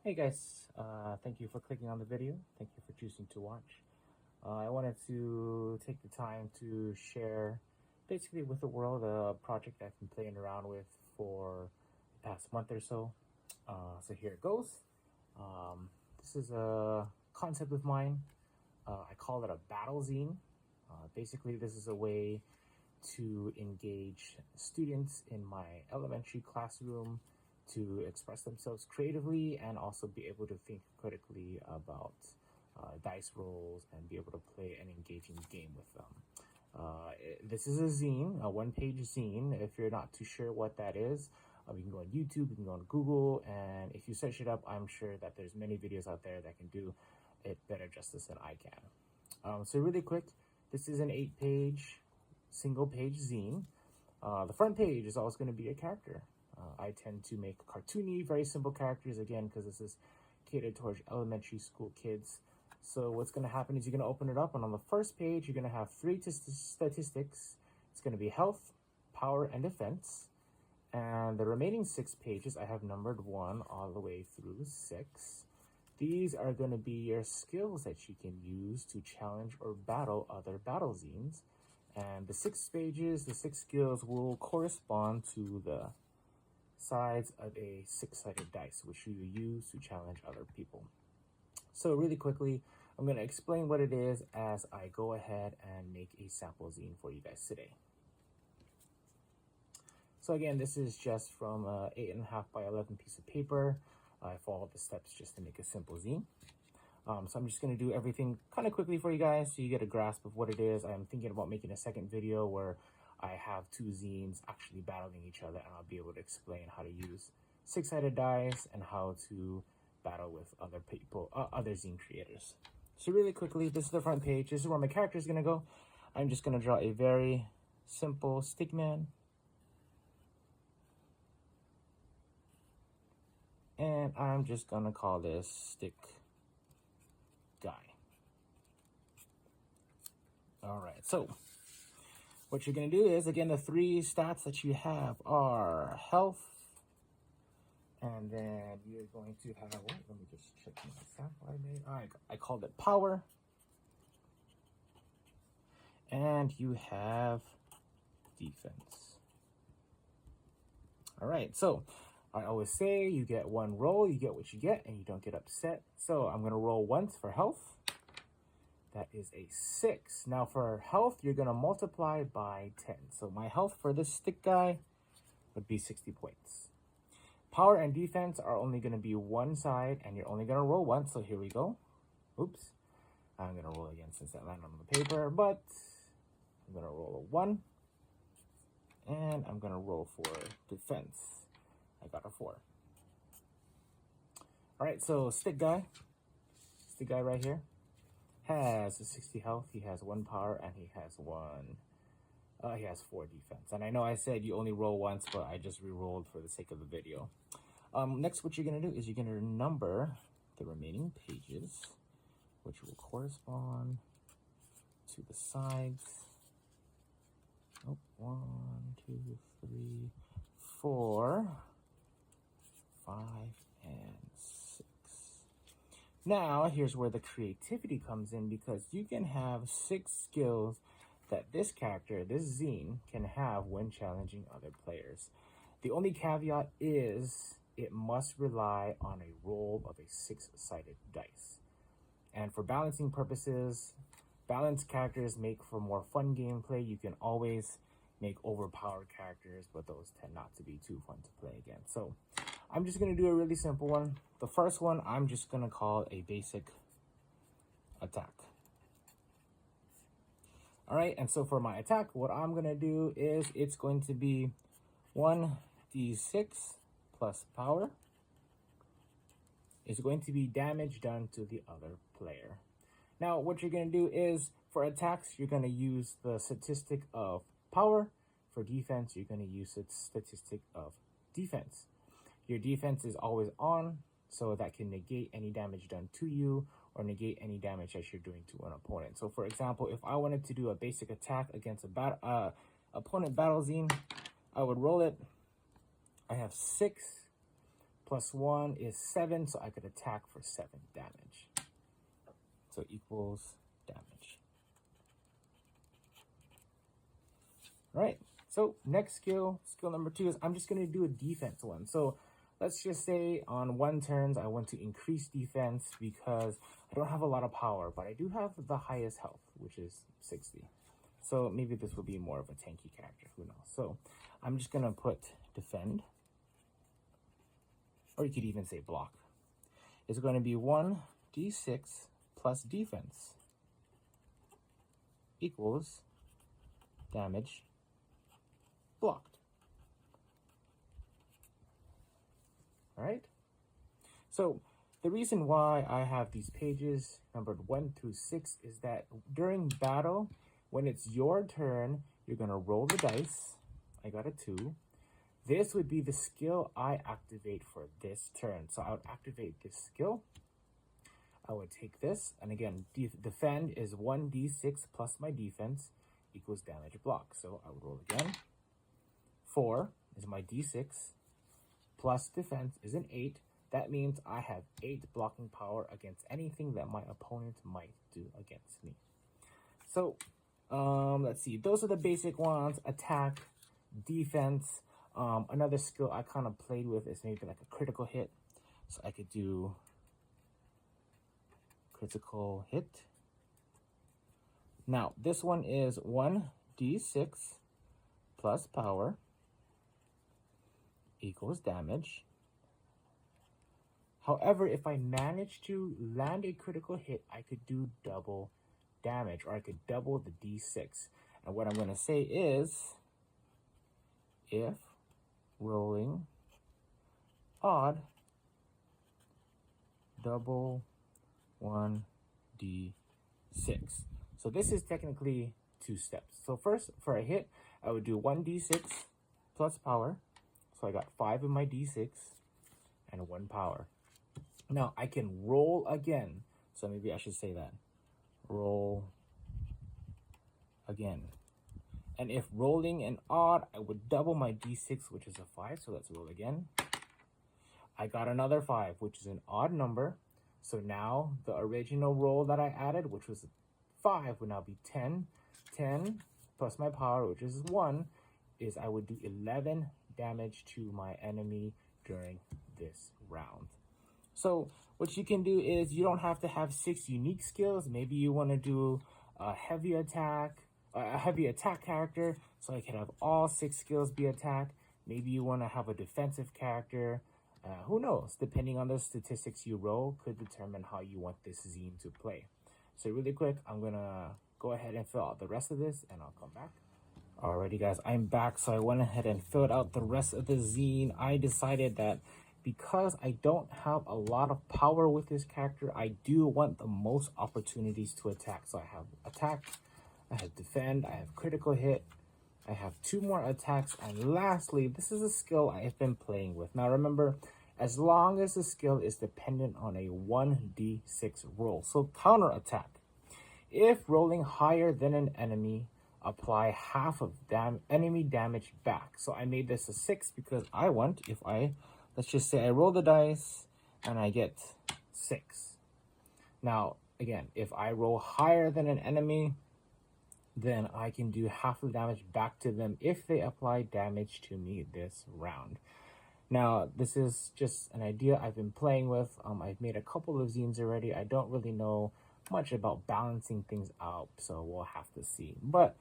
Hey guys, thank you for clicking on the video. Thank you for choosing to watch. I wanted to take the time to share basically with the world a project I've been playing around with for the past month or so. So here it goes. This is a concept of mine. I call it a battle zine. Basically, this is a way to engage students in my elementary classroom to express themselves creatively and also be able to think critically about dice rolls and be able to play an engaging game with them. This is a zine, a one-page zine. If you're not too sure what that is, you can go on YouTube, you can go on Google, and if you search it up, I'm sure that there's many videos out there that can do it better justice than I can. So really quick, this is an 8-page, single-page zine. The front page is always going to be a character. I tend to make cartoony, very simple characters, again, because this is catered towards elementary school kids. So what's going to happen is you're going to open it up, and on the first page, you're going to have three statistics. It's going to be health, power, and defense. And the remaining 6 pages, I have numbered 1 all the way through 6. These are going to be your skills that you can use to challenge or battle other battle zines. And the 6 pages, the 6 skills will correspond to the sides of a 6-sided dice, which you use to challenge other people. So really quickly, I'm going to explain what it is as I go ahead and make a sample zine for you guys today. So again, this is just from a 8.5 by 11 piece of paper. I followed the steps just to make a simple zine. So I'm just going to do everything kind of quickly for you guys so you get a grasp of what it is. I'm thinking about making a second video where I have 2 zines actually battling each other, and I'll be able to explain how to use 6-sided dice and how to battle with other people, other zine creators. So really quickly, this is the front page. This is where my character is going to go. I'm just going to draw a very simple stick man. And I'm just going to call this stick guy. All right, so what you're going to do is, again, the 3 stats that you have are health, and then you're going to have, let me just check my sample I made. All right, I called it power, and you have defense. All right, so I always say you get 1 roll, you get what you get, and you don't get upset. So I'm going to roll once for health. That is a 6. Now for health, you're going to multiply by 10. So my health for this stick guy would be 60 points. Power and defense are only going to be one side, and you're only going to roll once. So here we go. Oops. I'm going to roll again since that landed on the paper, but I'm going to roll a 1. And I'm going to roll for defense. I got a 4. All right, so stick guy right here, has a 60 health, he has 1 power, and he has 4 defense. And I know I said you only roll once, but I just re-rolled for the sake of the video. Next, what you're gonna do is you're gonna number the remaining pages, which will correspond to the sides. 1, 2, 3, 4, 5, and 6. Now, here's where the creativity comes in, because you can have 6 skills that this character, this zine, can have when challenging other players. The only caveat is it must rely on a roll of a 6-sided dice. And for balancing purposes, balanced characters make for more fun gameplay. You can always make overpowered characters, but those tend not to be too fun to play against. So I'm just going to do a really simple one. The first one, I'm just going to call a basic attack. All right, and so for my attack, what I'm going to do is it's going to be 1d6 plus power. Is going to be damage done to the other player. Now, what you're going to do is, for attacks, you're going to use the statistic of power. For defense, you're going to use the statistic of defense. Your defense is always on, so that can negate any damage done to you or negate any damage that you're doing to an opponent. So for example, if I wanted to do a basic attack against a opponent battle zine, I would roll it. I have 6 plus 1 is 7, so I could attack for 7 damage. So equals damage. All right, so next skill number 2 is I'm just going to do a defense one. So let's just say on 1 turns, I want to increase defense because I don't have a lot of power, but I do have the highest health, which is 60. So maybe this will be more of a tanky character, who knows. So I'm just going to put defend, or you could even say block. It's going to be 1d6 plus defense equals damage blocked. All right. So the reason why I have these pages numbered 1 through 6 is that during battle, when it's your turn, you're going to roll the dice. I got a 2. This would be the skill I activate for this turn. So I would activate this skill. I would take this, and again, defend is 1d6 plus my defense equals damage block. So I would roll again. 4 is my d6 plus defense is an 8. That means I have 8 blocking power against anything that my opponent might do against me. So let's see. Those are the basic ones: attack, defense. Another skill I kind of played with is maybe like a critical hit. So I could do critical hit. Now, this one is 1d6 plus power equals damage. However, if I manage to land a critical hit, I could do double damage, or I could double the d6. And what I'm going to say is, if rolling odd, double 1d6. So this is technically 2 steps. So first, for a hit, I would do 1d6 plus power. So I got 5 in my d6 and 1 power. Now I can roll again. So maybe I should say that. Roll again. And if rolling an odd, I would double my d6, which is a 5. So let's roll again. I got another 5, which is an odd number. So now the original roll that I added, which was 5, would now be 10. 10 plus my power, which is 1, is I would do 11 damage to my enemy during this round. So what you can do is, you don't have to have 6 unique skills. Maybe you want to do a heavy attack character, so I can have all 6 skills be attack. Maybe you want to have a defensive character. Who knows? Depending on the statistics you roll could determine how you want this zine to play. So really quick, I'm going to go ahead and fill out the rest of this, and I'll come back. Alrighty guys, I'm back. So I went ahead and filled out the rest of the zine. I decided that because I don't have a lot of power with this character, I do want the most opportunities to attack. So I have attack, I have defend, I have critical hit, I have 2 more attacks, and lastly, this is a skill I have been playing with. Now remember, as long as the skill is dependent on a 1d6 roll. So counter attack. If rolling higher than an enemy, apply half of enemy damage back. So I made this a 6 because I want, if I, let's just say I roll the dice and I get 6. Now, again, if I roll higher than an enemy, then I can do half the damage back to them if they apply damage to me this round. Now, this is just an idea I've been playing with. I've made a couple of zines already. I don't really know much about balancing things out, so we'll have to see. But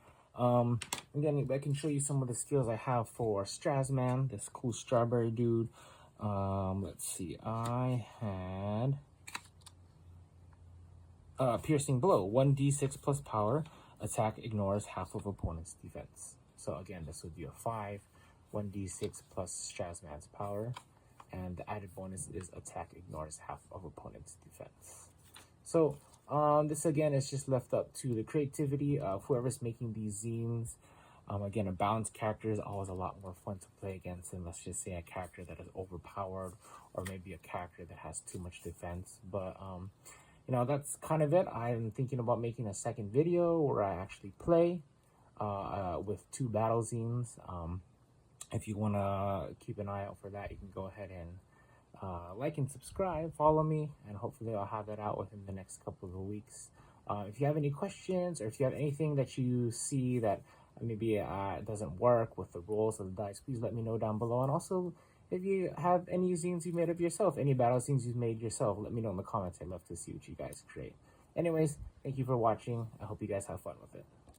again, I can show you some of the skills I have for Strazman, this cool strawberry dude. Let's see, I had piercing blow, 1d6 plus power, attack ignores half of opponent's defense. So again, this would be a 5, 1d6 plus Strazman's power, and the added bonus is attack ignores half of opponent's defense. So this again is just left up to the creativity of whoever's making these zines. Again, a balanced character is always a lot more fun to play against than, let's just say, a character that is overpowered, or maybe a character that has too much defense. But you know, that's kind of it. I'm thinking about making a second video where I actually play with 2 battle zines. If you want to keep an eye out for that, you can go ahead and like and subscribe, follow me, and hopefully I'll have that out within the next couple of weeks. If you have any questions, or if you have anything that you see that maybe doesn't work with the rolls of the dice, please let me know down below. And also, if you have any zines you made of yourself, any battle zines you've made yourself, let me know in the comments. I'd love to see what you guys create. Anyways, thank you for watching. I hope you guys have fun with it.